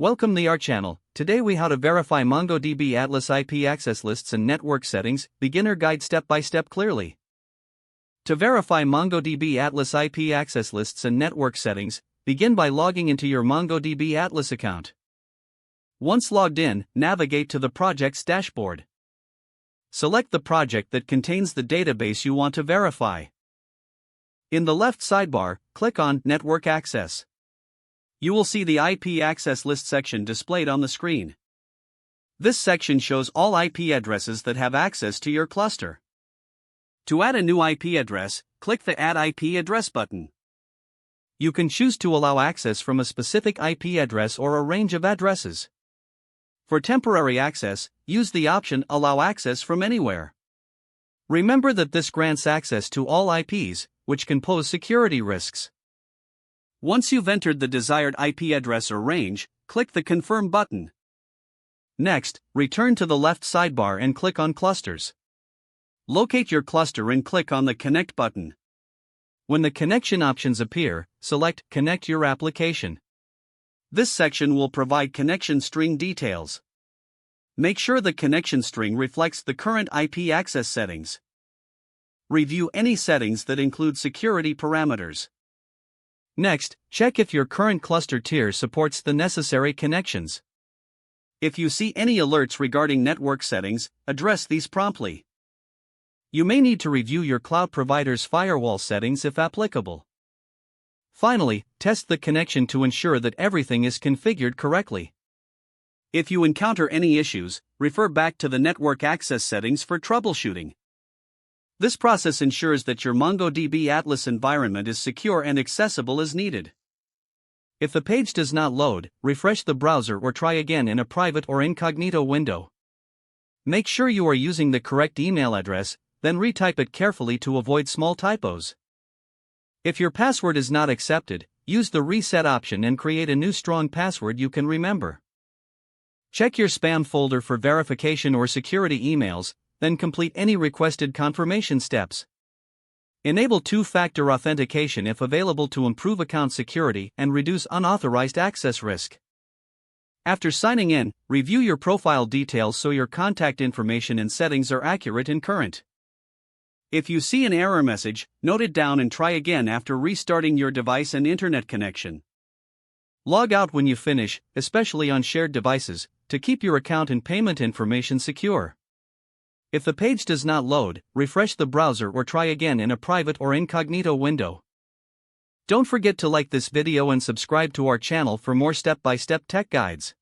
Welcome to our channel. Today we how to verify MongoDB Atlas IP access lists and network settings, beginner guide step by step clearly. To verify MongoDB Atlas IP access lists and network settings, begin by logging into your MongoDB Atlas account. Once logged in, navigate to the project's dashboard. Select the project that contains the database you want to verify. In the left sidebar, click on Network Access. You will see the IP access list section displayed on the screen. This section shows all IP addresses that have access to your cluster. To add a new IP address, click the Add IP Address button. You can choose to allow access from a specific IP address or a range of addresses. For temporary access, use the option Allow Access from Anywhere. Remember that this grants access to all IPs, which can pose security risks. Once you've entered the desired IP address or range, click the Confirm button. Next, return to the left sidebar and click on Clusters. Locate your cluster and click on the Connect button. When the connection options appear, select Connect Your Application. This section will provide connection string details. Make sure the connection string reflects the current IP access settings. Review any settings that include security parameters. Next, check if your current cluster tier supports the necessary connections. If you see any alerts regarding network settings, address these promptly. You may need to review your cloud provider's firewall settings if applicable. Finally, test the connection to ensure that everything is configured correctly. If you encounter any issues, refer back to the network access settings for troubleshooting. This process ensures that your MongoDB Atlas environment is secure and accessible as needed. If the page does not load, refresh the browser or try again in a private or incognito window. Make sure you are using the correct email address, then retype it carefully to avoid small typos. If your password is not accepted, use the reset option and create a new strong password you can remember. Check your spam folder for verification or security emails, then complete any requested confirmation steps. Enable two-factor authentication if available to improve account security and reduce unauthorized access risk. After signing in, review your profile details so your contact information and settings are accurate and current. If you see an error message, note it down and try again after restarting your device and internet connection. Log out when you finish, especially on shared devices, to keep your account and payment information secure. If the page does not load, refresh the browser or try again in a private or incognito window. Don't forget to like this video and subscribe to our channel for more step-by-step tech guides.